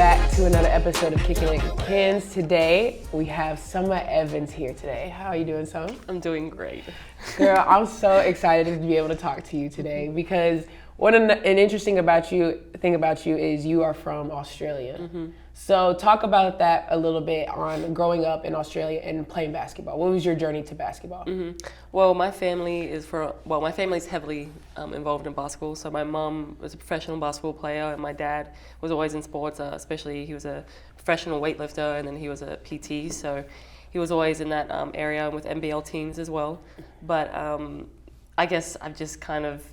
back to another episode of Kickin with Kenz. Today, we have Summer Evans here today. How are you doing, Summer? I'm doing great. Girl, I'm so excited to be able to talk to you today because what an interesting thing about you is you are from Australia. So talk about that a little bit on growing up in Australia and playing basketball. What was your journey to basketball? Well, my family's heavily involved in basketball. So my mom was a professional basketball player, and my dad was always in sports. Especially he was a professional weightlifter, and then he was a PT. So he was always in that area with NBL teams as well. But I guess I've just kind of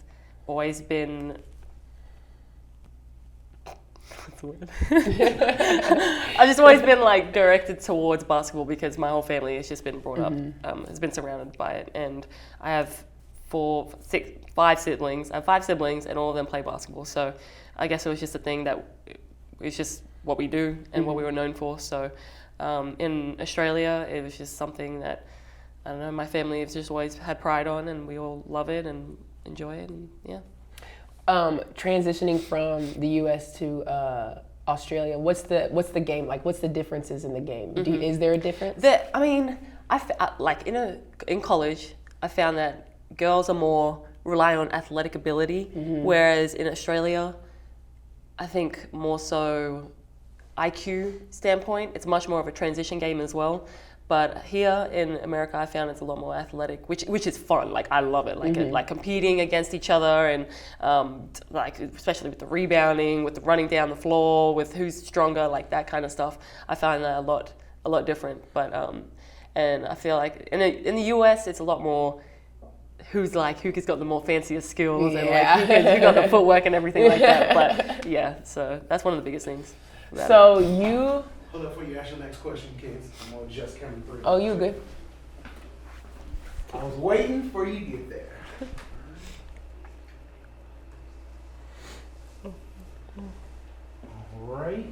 always been. I've just always been like directed towards basketball because my whole family has just been brought up, has been surrounded by it, and I have five siblings. I have 5 siblings, and all of them play basketball. So I guess it was just a thing that it's just what we do and what we were known for. So in Australia, it was just something that I don't know. My family has just always had pride on, and we all love it and enjoy it, and yeah. Transitioning from the U.S. to Australia, what's the game like? What's the differences in the game? Is there a difference? In college, I found that girls are more rely on athletic ability, whereas in Australia, I think more so IQ standpoint. It's much more of a transition game as well. But here in America, I found it's a lot more athletic, which is fun. Like I love it, like competing against each other, and like especially with the rebounding, with the running down the floor, with who's stronger, like that kind of stuff. I find that a lot different. But and I feel like in the US, it's a lot more who's got the more fancier skills and like who got the footwork and everything like that. But yeah, so that's one of the biggest things. So you. Hold up before you ask your next question, kids. I'm going to adjust camera 3. Oh, you good? I was waiting for you to get there. All right.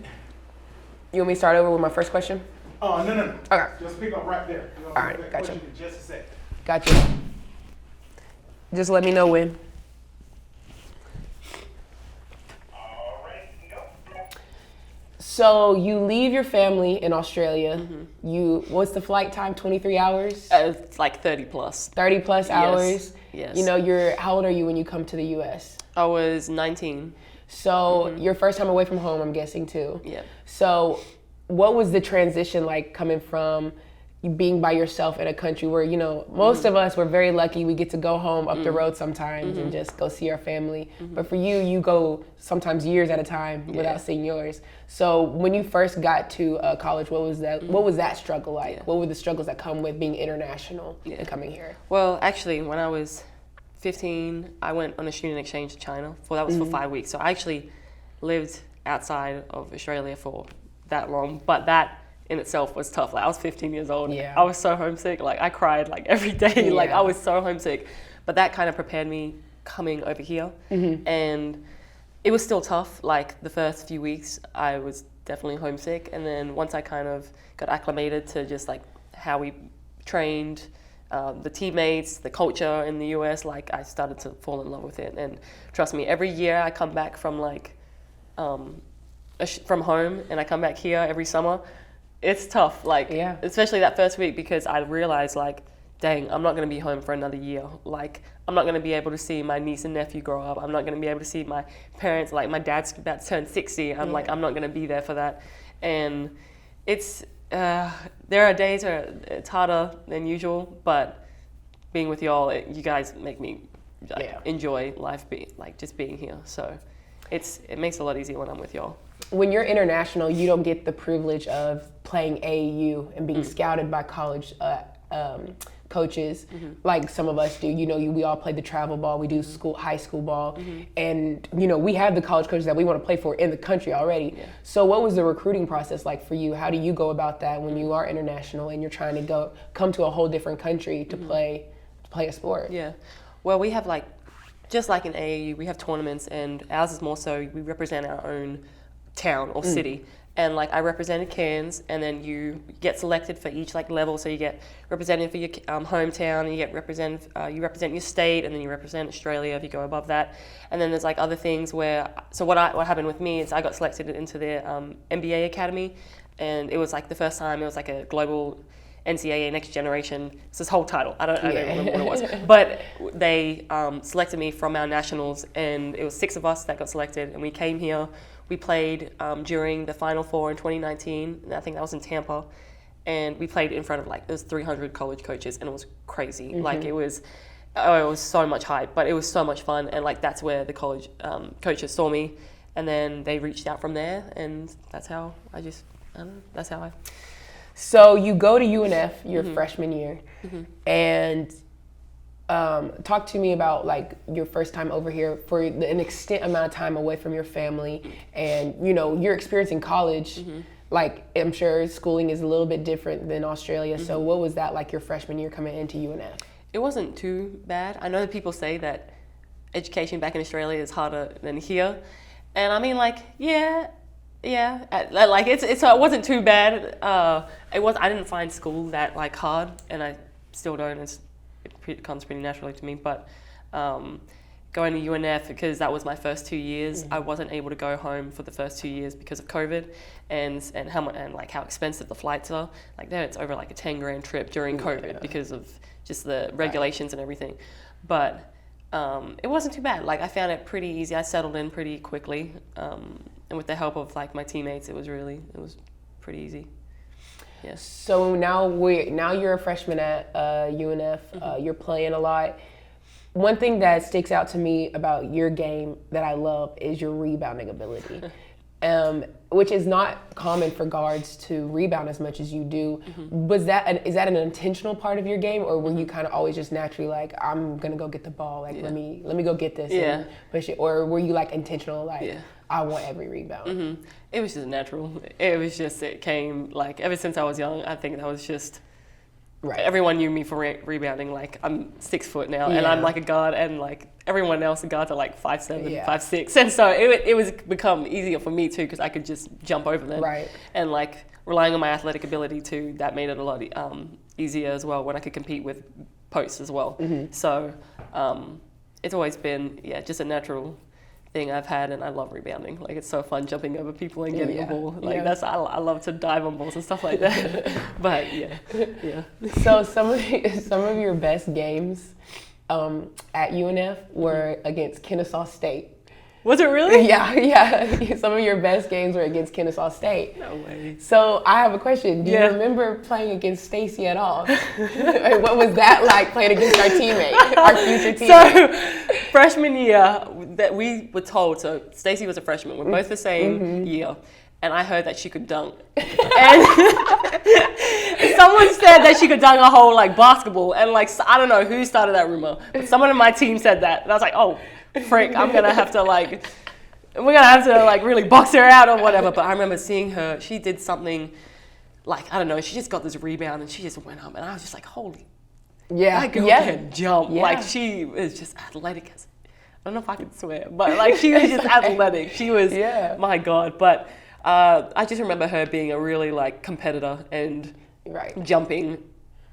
You want me to start over with my first question? Oh, no. Okay. Just pick up right there. All right, gotcha. In just a sec. Gotcha. Just let me know when. So you leave your family in Australia. What's the flight time? 23 hours? It's like 30 plus. 30 plus hours? Yes. You know, how old are you when you come to the US? I was 19. So your first time away from home, I'm guessing too. Yeah. So what was the transition like coming from being by yourself in a country where, you know, most of us, we're very lucky. We get to go home up the road sometimes and just go see our family. But for you, you go sometimes years at a time without seeing yours. So when you first got to college, what was that struggle like? What were the struggles that come with being international and coming here? Well, actually, when I was 15, I went on a student exchange to China. That was for 5 weeks. So I actually lived outside of Australia for that long, but that in itself was tough. Like I was 15 years old. Yeah. I was so homesick. Like I cried like every day. Like I was so homesick. But that kind of prepared me coming over here. And it was still tough. Like the first few weeks, I was definitely homesick. And then once I kind of got acclimated to just like how we trained, the teammates, the culture in the US, like I started to fall in love with it. And trust me, every year I come back from like from home and I come back here every summer. It's tough, like, especially that first week because I realized, like, dang, I'm not going to be home for another year. Like, I'm not going to be able to see my niece and nephew grow up. I'm not going to be able to see my parents. Like, my dad's about to turn 60. I'm like, I'm not going to be there for that. And it's, there are days where it's harder than usual, but being with y'all, you guys make me enjoy life, just being here. So it makes it a lot easier when I'm with y'all. When you're international, you don't get the privilege of playing AAU and being scouted by college coaches like some of us do. You know, we all play the travel ball, we do high school ball, and you know, we have the college coaches that we want to play for in the country already. So what was the recruiting process like for you? How do you go about that when you are international and you're trying to come to a whole different country to play a sport? Yeah, well, we have just like in AAU, we have tournaments, and ours is more so we represent our own town or city, and like I represented Kenz, and then you get selected for each like level. So you get represented for your hometown, and you get you represent your state, and then you represent Australia if you go above that. And then there's like other things where, so what happened with me is I got selected into their MBA academy, and it was like the first time it was like a global NCAA Next Generation. It's this whole title. I don't remember what it was. But they selected me from our nationals, and it was 6 of us that got selected, and we came here. We played during the Final Four in 2019, and I think that was in Tampa, and we played in front of like, there was 300 college coaches, and it was crazy. Like it was so much hype, but it was so much fun, and like that's where the college coaches saw me, and then they reached out from there, and that's how that's how I... So you go to UNF your freshman year, and talk to me about like your first time over here for an extent amount of time away from your family, and you know you're experiencing college. Like I'm sure schooling is a little bit different than Australia. So what was that like your freshman year coming into UNF? It wasn't too bad. I know that people say that education back in Australia is harder than here, and I mean like like it wasn't too bad. I didn't find school that like hard, and I still don't. It comes pretty naturally to me. But going to UNF, because that was my first 2 years, I wasn't able to go home for the first 2 years because of COVID, and how expensive the flights are. Like there, it's over like a 10 grand trip during COVID because of just the regulations and everything. But it wasn't too bad. Like I found it pretty easy. I settled in pretty quickly. And with the help of like my teammates, it was pretty easy. Yeah. So now you're a freshman at UNF. You're playing a lot. One thing that sticks out to me about your game that I love is your rebounding ability, which is not common for guards to rebound as much as you do. Is that an intentional part of your game, or were you kind of always just naturally like, I'm gonna go get the ball, like let me go get this and push it, or were you like intentional, like I want every rebound? It was just natural. It came like ever since I was young. I think that was just right. Everyone knew me for rebounding. Like I'm 6 foot now, and I'm like a guard, and like everyone else, the guards are like 5'7", 5'6", and so it was become easier for me too because I could just jump over them. Right. And like relying on my athletic ability too, that made it a lot easier as well when I could compete with posts as well. So it's always been just a natural thing I've had, and I love rebounding. Like it's so fun jumping over people and getting the ball. Like I love to dive on balls and stuff like that. But So some of your best games at UNF were against Kennesaw State. Was it really? Yeah. Some of your best games were against Kennesaw State. No way. So I have a question. Do you remember playing against Stacy at all? What was that like playing against our teammate, our future teammate? So freshman year, that we were told. So Stacy was a freshman. We're both the same year, and I heard that she could dunk. And someone said that she could dunk a whole like basketball, and like I don't know who started that rumor, but someone in my team said that, and I was like, oh. Frick, we're gonna have to really box her out or whatever. But I remember seeing her, she did something like, I don't know, she just got this rebound and she just went up, and I was just like, holy, that girl can jump. Like she was just athletic as, I don't know if I can swear, but like she was just athletic. She was, my God. But I just remember her being a really like competitor and jumping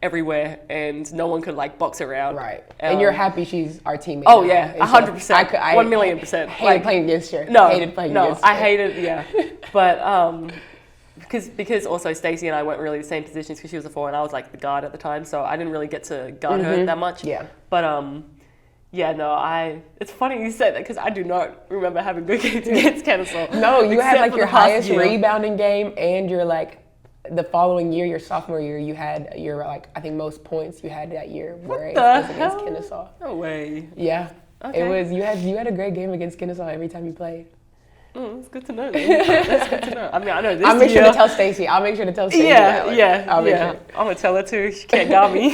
everywhere, and no one could like box her out. Right. And you're happy she's our teammate. Oh now. Yeah, 100%. 1,000,000%. Hated playing against her. Hated playing against her. I hated, but because also Stacey and I weren't really the same positions because she was a 4 and I was like the guard at the time, so I didn't really get to guard her that much. Yeah. But it's funny you said that because I do not remember having good games against Kennesaw. No, you had like your highest rebounding game, and you're like, the following year, your sophomore year, you had your like I think most points you had that year were against Kennesaw. No way. Yeah. Okay. It was you had a great game against Kennesaw every time you played. That's good to know. That's good to know. I mean, I know this. I'll make sure to tell Stacey. I'll make sure to tell Stacey. I'll make sure. I'm gonna tell her too. She can't guard me.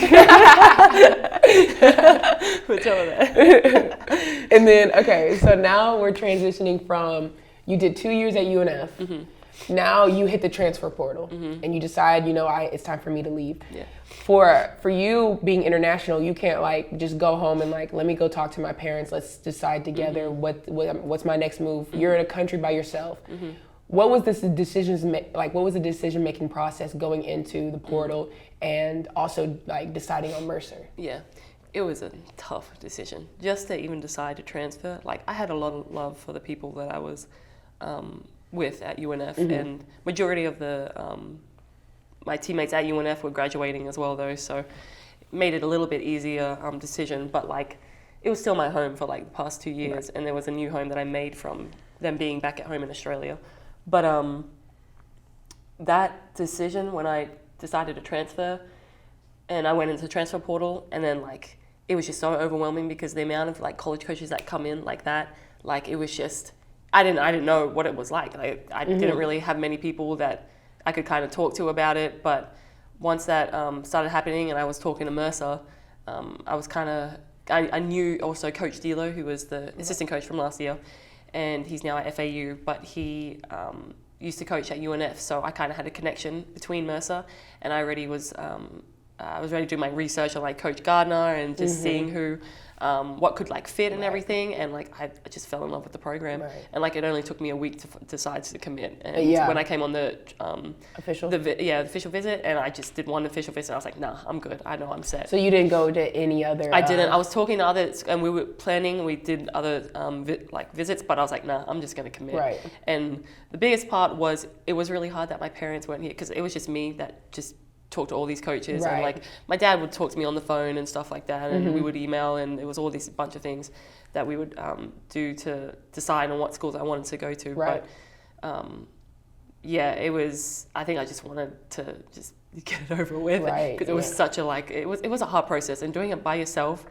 We'll tell her that. And then so now we're transitioning from, you did 2 years at UNF. Now you hit the transfer portal and you decide, it's time for me to leave. Yeah. For you being international, you can't like just go home and like, let me go talk to my parents. Let's decide together what's my next move. You're in a country by yourself. what was this what was the decision making process going into the portal and also like deciding on Mercer? Yeah, it was a tough decision just to even decide to transfer. Like I had a lot of love for the people that I was with at UNF, and majority of the my teammates at UNF were graduating as well though, so it made it a little bit easier decision. But like it was still my home for like the past 2 years, and there was a new home that I made from them being back at home in Australia. But that decision when I decided to transfer, and I went into the transfer portal, and then like it was just so overwhelming because the amount of like college coaches that come in like that, like it was just I didn't know what it was like. I didn't really have many people that I could kind of talk to about it. But once that started happening, and I was talking to Mercer, I knew also Coach Dilo, who was the assistant coach from last year, and he's now at FAU, but he used to coach at UNF, so I kind of had a connection between Mercer, and I already was I was ready to do my research on like Coach Gardner and just seeing who what could like fit and everything, and like I just fell in love with the program, and like it only took me a week to decide to commit. And when I came on the official visit, and I just did one official visit, I was like, nah, I'm good. I know I'm set. So you didn't go to any other? I didn't. I was talking to others, and we were planning. We did other visits, but I was like, nah, I'm just gonna commit. Right. And the biggest part was it was really hard that my parents weren't here because it was just me that just talk to all these coaches, and like my dad would talk to me on the phone and stuff like that, and we would email, and it was all this bunch of things that we would do to decide on what schools I wanted to go to. But it was, I think I just wanted to just get it over with, because it was such a like it was a hard process, and doing it by yourself,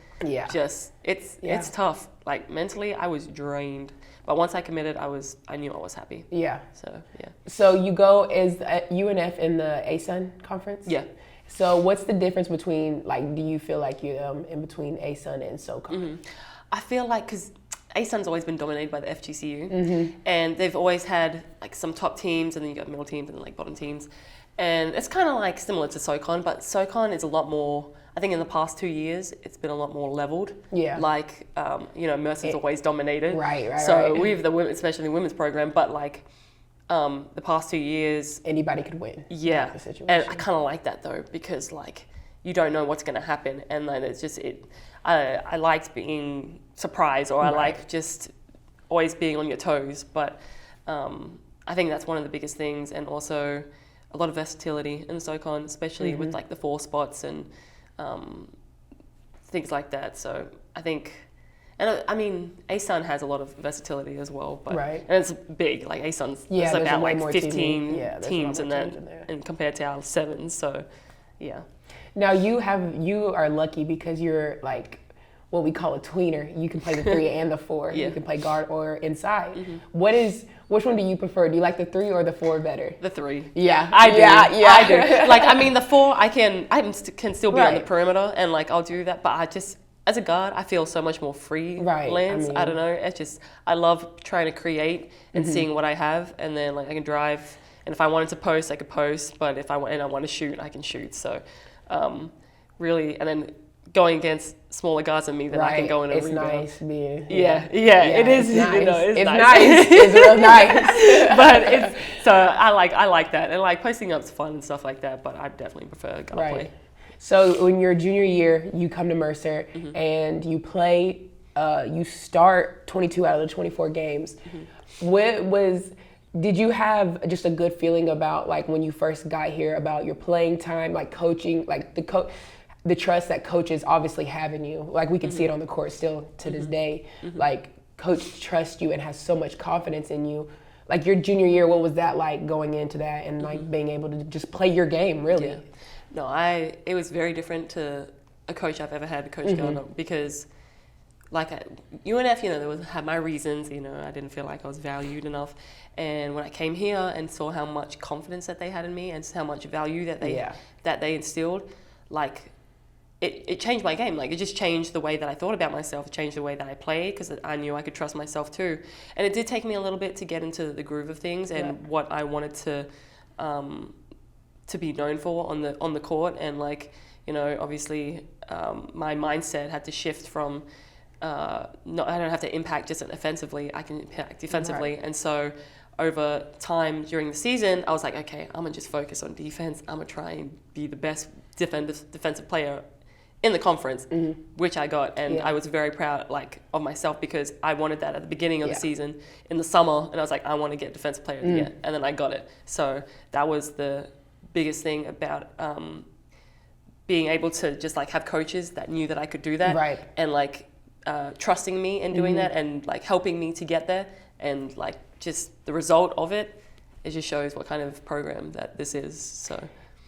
just it's tough. Like mentally I was drained, but once I committed, I knew I was happy. So you go is UNF in the ASUN conference? So what's the difference between, like, do you feel like you're in between ASUN and SoCon? I feel like because ASUN's always been dominated by the FGCU, and they've always had like some top teams, and then you got middle teams and like bottom teams, and it's kind of like similar to SoCon, but SoCon is a lot more. I think in the past 2 years, it's been a lot more leveled. Like, Mercer's always dominated. So we've especially the women's program, but like the past 2 years, anybody could win. The situation. And I kind of like that though, because like you don't know what's going to happen, and then it's just I liked being surprised, or I like just always being on your toes. But I think that's one of the biggest things, and also a lot of versatility in the SoCon, especially with like the 4 spots and things like that. So I think, and I mean, ASUN has a lot of versatility as well, but and it's big. Like ASUN's it's about like 15 teams in that, and compared to our 7. So Now you are lucky because you're like what we call a tweener. You can play the 3 and the 4. You can play guard or inside. Which one do you prefer? Do you like the 3 or the 4 better? The 3. I do. I do. Like, I mean, the 4, I can still be on the perimeter, and like I'll do that. But I just, as a guard, I feel so much more free. Lance. I don't know. It's just, I love trying to create and seeing what I have, and then like I can drive. And if I wanted to post, I could post. But if I want to shoot, I can shoot. So, really, and then going against smaller guys than me, then I can go in and rebound. It's nice being. It is. It's nice. It's nice. It's real nice. But so I like that, and like posting up's fun and stuff like that. But I definitely prefer guard play. So in your junior year, you come to Mercer and you play. You start 22 out of the 24 games. Did you have just a good feeling about like when you first got here about your playing time, like coaching, like the trust that coaches obviously have in you? Like we can see it on the court still to this day. Like coach trusts you and has so much confidence in you. Like your junior year, what was that like going into that and like being able to just play your game really? No, it was very different to a coach I've ever had, Coach Gardner, because like at UNF, had my reasons, I didn't feel like I was valued enough. And when I came here and saw how much confidence that they had in me and how much value that they instilled, like it changed my game. Like it just changed the way that I thought about myself. It changed the way that I played, because I knew I could trust myself too. And it did take me a little bit to get into the groove of things and what I wanted to be known for on the court. And like, obviously my mindset had to shift from I don't have to impact just offensively, I can impact defensively. And so over time during the season, I was like, okay, I'm gonna just focus on defense. I'm gonna try and be the best defensive player in the conference, which I got, and I was very proud of myself because I wanted that at the beginning of the season in the summer, and I was like, I want to get defensive player of the year, and then I got it. So that was the biggest thing about being able to just like have coaches that knew that I could do that, right, and like trusting me in doing that, and like helping me to get there, and like just the result of it just shows what kind of program that this is. So.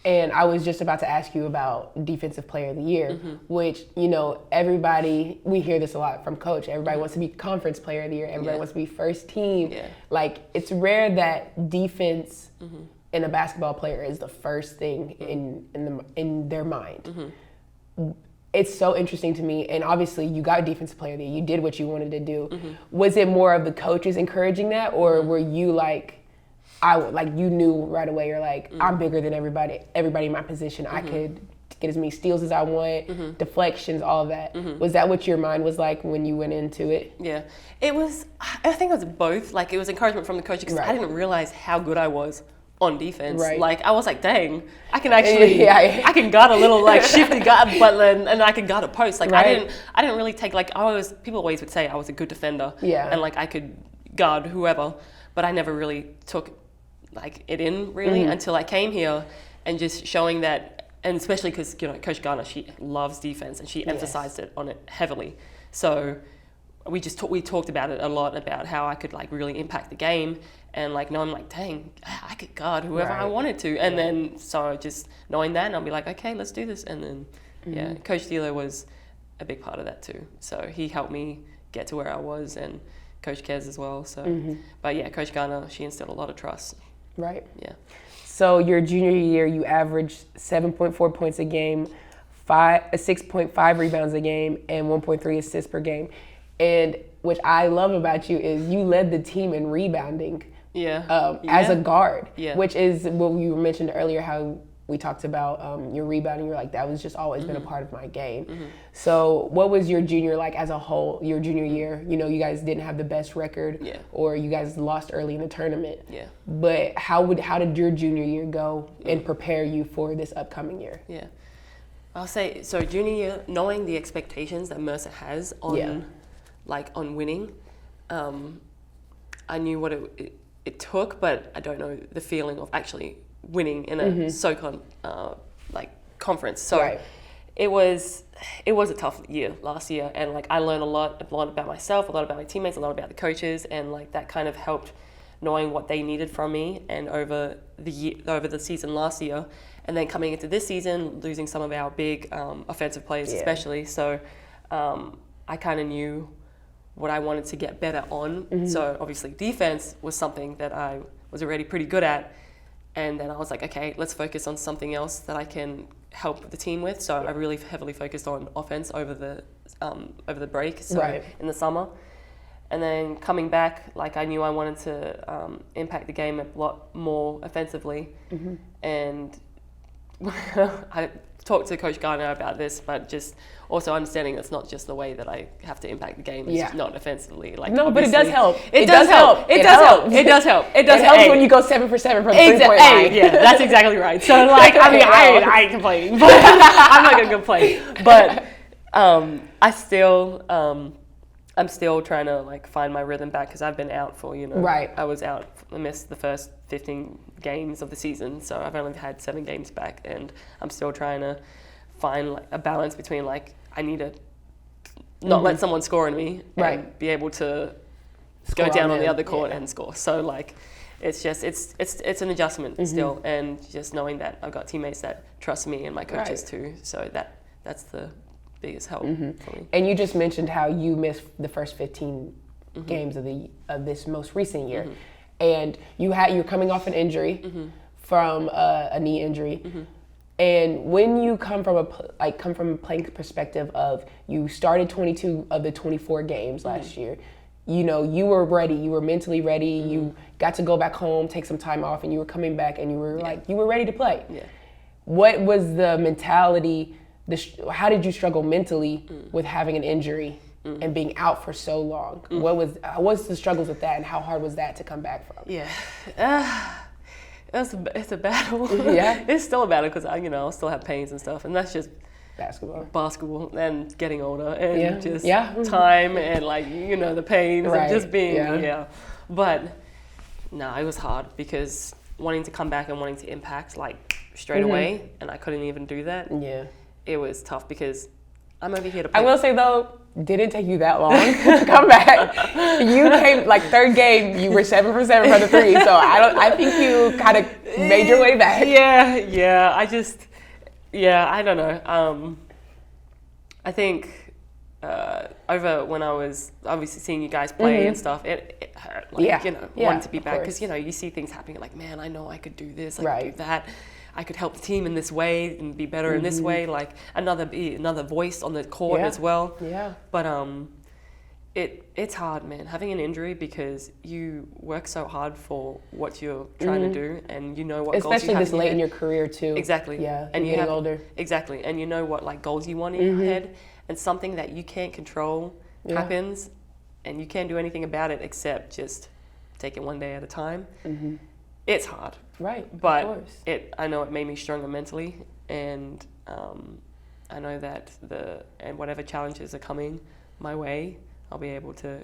And I was just about to ask you about Defensive Player of the Year, which, you know, everybody, we hear this a lot from Coach. Everybody wants to be Conference Player of the Year. Everybody wants to be first team. Yeah. Like, it's rare that defense in a basketball player is the first thing in their mind. It's so interesting to me. And obviously, you got Defensive Player of the Year. You did what you wanted to do. Was it more of the coaches encouraging that, or were you like, you knew right away, you're like, I'm bigger than everybody in my position. I could get as many steals as I want, deflections, all of that. Was that what your mind was like when you went into it? Yeah, it was, I think it was both. Like, it was encouragement from the coach because I didn't realize how good I was on defense. Right. Like, I was like, dang, I can actually, I can guard a little like shifty guard, and I can guard a post. Like, I didn't really take, like, people always would say I was a good defender. Yeah. And like, I could guard whoever, but I never really took like it in really until I came here, and just showing that, and especially because, you know, Coach Garner, she loves defense and she emphasized it on it heavily. So we talked about it a lot, about how I could like really impact the game, and like knowing like, dang, I could guard whoever I wanted to, and then so just knowing that, and I'll be like, okay, let's do this, and then Coach Dealer was a big part of that too. So he helped me get to where I was, and Coach Kenz as well. So, but yeah, Coach Garner, she instilled a lot of trust. Right. Yeah. So your junior year, you averaged 7.4 points a game, 6.5 rebounds a game, and 1.3 assists per game. And what I love about you is you led the team in rebounding. As a guard. Yeah. Which is what you mentioned earlier, how we talked about your rebounding. You're like, that was just always been a part of my game. So what was your junior like as a whole, your junior year? You know, you guys didn't have the best record, or you guys lost early in the tournament. Yeah. But how did your junior year go and prepare you for this upcoming year? Yeah. I'll say, so junior year, knowing the expectations that Mercer has on on winning, I knew what it took, but I don't know the feeling of actually winning in a SoCon conference. So it was a tough year last year, and like I learned a lot about myself, a lot about my teammates, a lot about the coaches, and like that kind of helped knowing what they needed from me, and over the season last year, and then coming into this season, losing some of our big offensive players especially. So I kind of knew what I wanted to get better on. So obviously defense was something that I was already pretty good at. And then I was like, okay, let's focus on something else that I can help the team with. So I really heavily focused on offense over the break, so in the summer. And then coming back, like I knew I wanted to impact the game a lot more offensively. And I talked to Coach Garner about this, but just also understanding that's not just the way that I have to impact the game. It's not offensively. Like, no, but it does help. It does help. It does help. It helps when you go 7 for 7 from the 3-point line. Yeah, that's exactly right. So like, I mean, I ain't complaining, but I'm not gonna complain. But I'm still trying to like find my rhythm back, because I've been out for, I was out. I missed the first 15 games of the season, so I've only had 7 games back, and I'm still trying to find like a balance between like I need to not let someone score on me and be able to go down on the other court and score. So like it's just it's an adjustment still, and just knowing that I've got teammates that trust me and my coaches too. So that's the biggest help for me. And you just mentioned how you missed the first 15 games of this most recent year, and you're coming off an injury from a knee injury. And when you come from a playing perspective of, you started 22 of the 24 games last year, you were ready, you were mentally ready, you got to go back home, take some time off, and you were coming back, and you were like, you were ready to play. Yeah. What was the mentality? How did you struggle mentally with having an injury and being out for so long. What's the struggles with that, and how hard was that to come back from? Yeah. It's a battle. Yeah. It's still a battle because I still have pains and stuff, and that's just Basketball and getting older and just Yeah. time and the pains Right. of just being Yeah. But no, it was hard because wanting to come back and wanting to impact straight away, and I couldn't even do that. Yeah. It was tough because I'm over here to play. I will say though, didn't take you that long to come back. You came third game, you were 7 for 7 from the three. So I think you kind of made your way back. Yeah. I don't know. I think over when I was obviously seeing you guys play and stuff, it hurt. Wanting to be back because you see things happening. Like, man, I know I could do this. I could do that. I could help the team in this way and be better in this way. Like another voice on the court as well. Yeah. But it's hard, man, having an injury because you work so hard for what you're trying to do, and you know what goals you have. Especially this late in your career too. Exactly. Yeah. And you're getting older. Exactly. And you know what goals you want in your head, and something that you can't control happens, and you can't do anything about it except just take it one day at a time. It's hard. Right. But of course. I know it made me stronger mentally, and I know that whatever challenges are coming my way, I'll be able to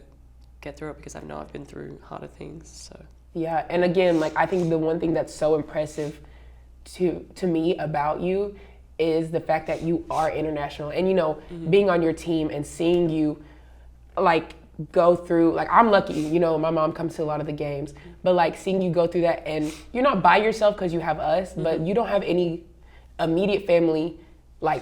get through it because I know I've been through harder things. So yeah, and again, I think the one thing that's so impressive to me about you is the fact that you are international, and being on your team and seeing you go through, I'm lucky, my mom comes to a lot of the games, but seeing you go through that, and you're not by yourself because you have us, but you don't have any immediate family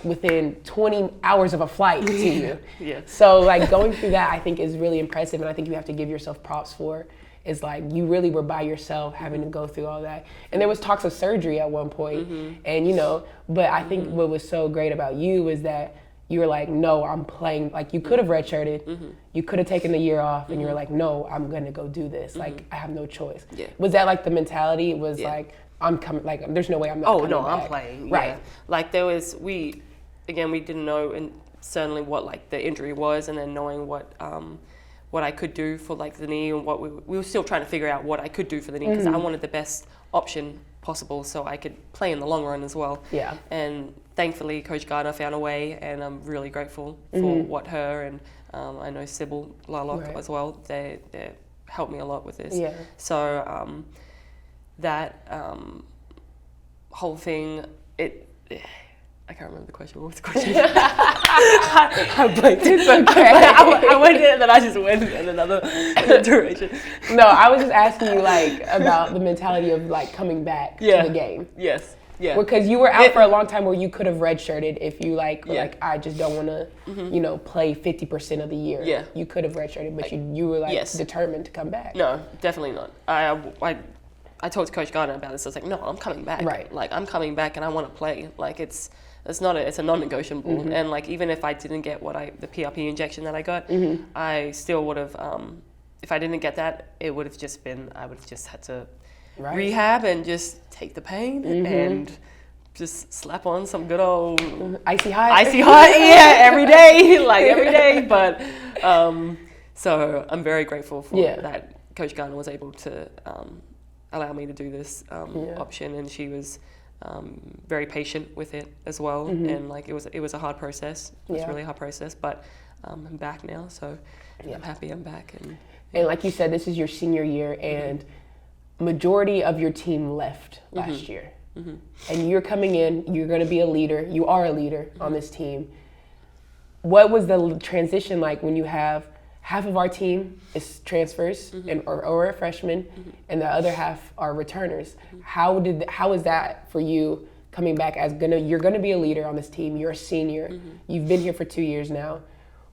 within 20 hours of a flight to you. Yeah. So going through that I think is really impressive, and I think you have to give yourself props for is you really were by yourself having to go through all that. And there was talks of surgery at one point, and but I think what was so great about you is that you were like, no, I'm playing. You could have redshirted, you could have taken the year off, and you were like, no, I'm gonna go do this. I have no choice. Yeah. Was that the mentality? It was I'm coming. There's no way I'm not. Oh coming no, back. I'm playing. Right. Yeah. There was we didn't know and certainly what the injury was, and then knowing what I could do for the knee, and what we were still trying to figure out what I could do for the knee because I wanted the best option possible so I could play in the long run as well. Yeah. And thankfully, Coach Gardner found a way, and I'm really grateful for what her and I know Sybil Larlock as well. They helped me a lot with this. Yeah. So that whole thing, I can't remember the question. What was the question? I blanked. It's okay. I went in and then I just went in another direction. No, I was just asking you about the mentality of coming back to the game. Yes. Yeah. Because you were out for a long time where you could have redshirted if you I just don't want to play 50% of the year. Yeah. You could have redshirted, but you were determined to come back. No, definitely not. I talked to Coach Gardner about this. I was like, no, I'm coming back. Right. I'm coming back and I want to play. It's a non-negotiable. And even if I didn't get the PRP injection that I got, I still would have, if I didn't get that, it would have just been, I would have just had to rehab and just take the pain and just slap on some good old icy hot, every day, every day. But so I'm very grateful for that. Coach Gardner was able to allow me to do this option, and she was very patient with it as well. And it was a hard process. It was a really hard process, but I'm back now, so I'm happy I'm back. And like you said, this is your senior year, and majority of your team left last year. And you're coming in, you're going to be a leader. You are a leader on this team. What was the transition like when you have half of our team is transfers or a freshman, and the other half are returners? How is that for you coming back you're gonna be a leader on this team? You're a senior. You've been here for 2 years now.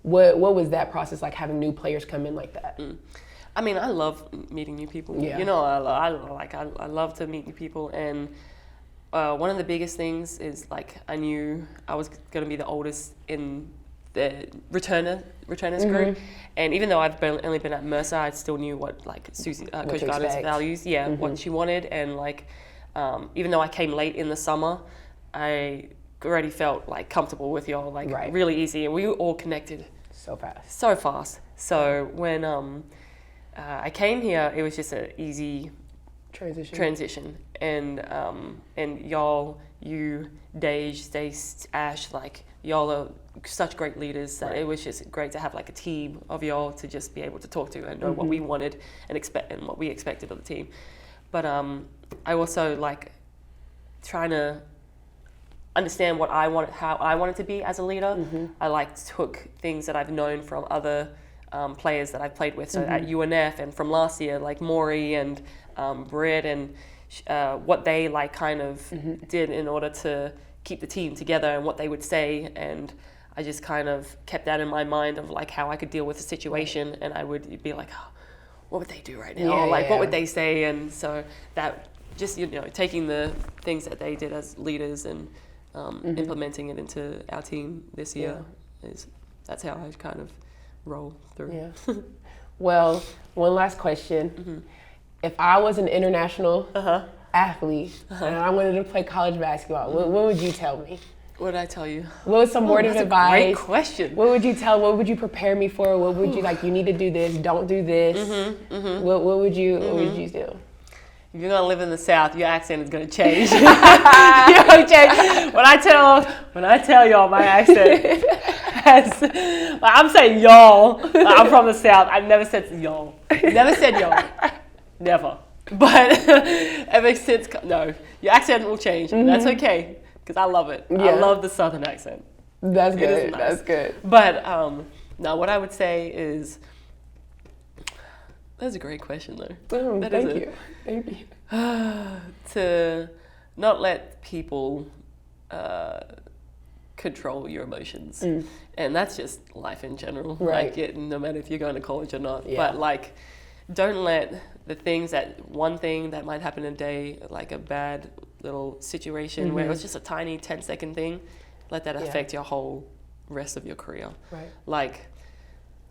What was that process like, having new players come in like that? I mean, I love meeting new people. Yeah. I love to meet new people, and one of the biggest things is I knew I was gonna be the oldest in the returners group, and even though I've only been at Mercer, I still knew what Susie, Coach Gardner's values, what she wanted, and even though I came late in the summer, I already felt comfortable with y'all, really easy, and we all connected So fast. So fast. So when I came here, it was just an easy transition. And y'all, you, Dej, Stace, Ash, like y'all are such great leaders that it was just great to have like a team of y'all to just be able to talk to and know what we wanted and expect and what we expected of the team. But I also like trying to understand what I wanted, how I wanted to be as a leader. I like took things that I've known from other players that I've played with. So at UNF and from last year, like Maury and Britt and what they like kind of did in order to keep the team together and what they would say. And I just kind of kept that in my mind of like how I could deal with a situation, and I would be like, oh, what would they do right now? Or like, what would they say? And so that just, you know, taking the things that they did as leaders and implementing it into our team this year that's how I kind of roll through. Yeah. Well, one last question. If I was an international athlete and I wanted to play college basketball, what would you tell me? What did I tell you? What was some word of advice? Great question. What would you tell? What would you prepare me for? What would you like? You need to do this. Don't do this. What would you do? If you're gonna live in the South, your accent is gonna change. When I tell y'all my accent has, like, I'm saying y'all. I'm from the South. I've never said y'all. Never said y'all. Never. But ever since, no, your accent will change. That's okay, because I love it. I love the Southern accent. That's good. It is nice. That's good. But no, what I would say is, that's a great question though. Thank you. Thank you. To not let people control your emotions. And that's just life in general. Right. Like, no matter if you're going to college or not. But like, don't let the things one thing that might happen in a day, like a bad little situation where it was just a tiny 10-second thing, let that affect your whole rest of your career. Right. Like,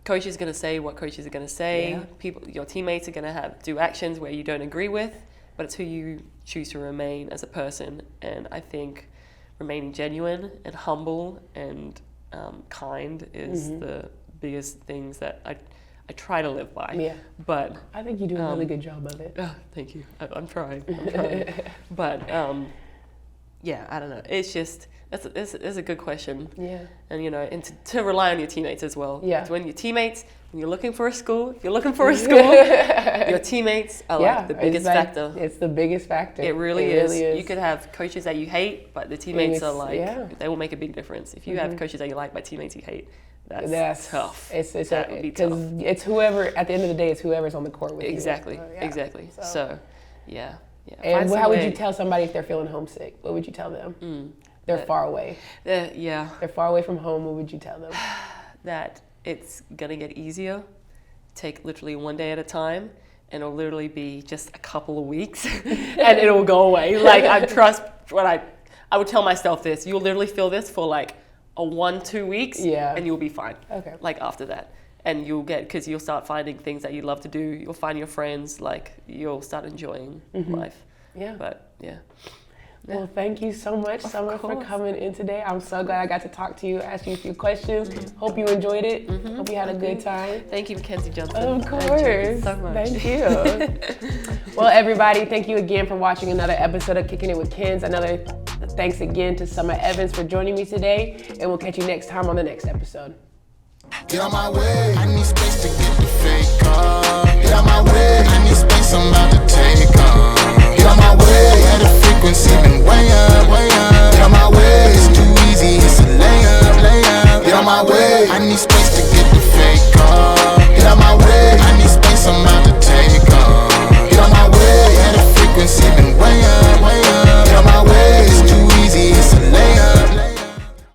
coach is going to say what coaches are going to say. Your teammates are going to do actions where you don't agree with, but it's who you choose to remain as a person. And I think remaining genuine and humble and kind is the biggest things that I try to live by. Yeah. But I think you do a really good job of it. Oh, thank you. I'm trying. But yeah, I don't know. It's just it's a good question. Yeah. And you know, and to rely on your teammates as well. Yeah. When you're looking for a school, your teammates are like the biggest factor. It's the biggest factor. It really is. You could have coaches that you hate, but the teammates are like, they will make a big difference. If you have coaches that you like, but teammates you hate, that's tough. That would be tough. Because it's whoever, at the end of the day, it's whoever's on the court with you. Exactly. So, yeah. And how would you tell somebody if they're feeling homesick? What would you tell them? They're far away. They're far away from home. What would you tell them? That it's going to get easier. Take literally one day at a time. And it'll literally be just a couple of weeks. And it'll go away. Like, I would tell myself this. You'll literally feel this for like 1-2 weeks. Yeah. And you'll be fine. Okay. Like, after that. And because you'll start finding things that you love to do. You'll find your friends. Like, you'll start enjoying life. Yeah. But, yeah. Well, thank you so much, Summer, for coming in today. I'm so glad I got to talk to you, ask you a few questions. Hope you enjoyed it. Hope you had a good time. Thank you, Mackenzie Johnson. Of course. So much. Thank you. Well, everybody, thank you again for watching another episode of Kicking It with Kenz. Another thanks again to Summer Evans for joining me today, and we'll catch you next time on the next episode. Get out my way. I need space to get the fake car. Get out my way. I need space. I'm about to take off. Get out my way.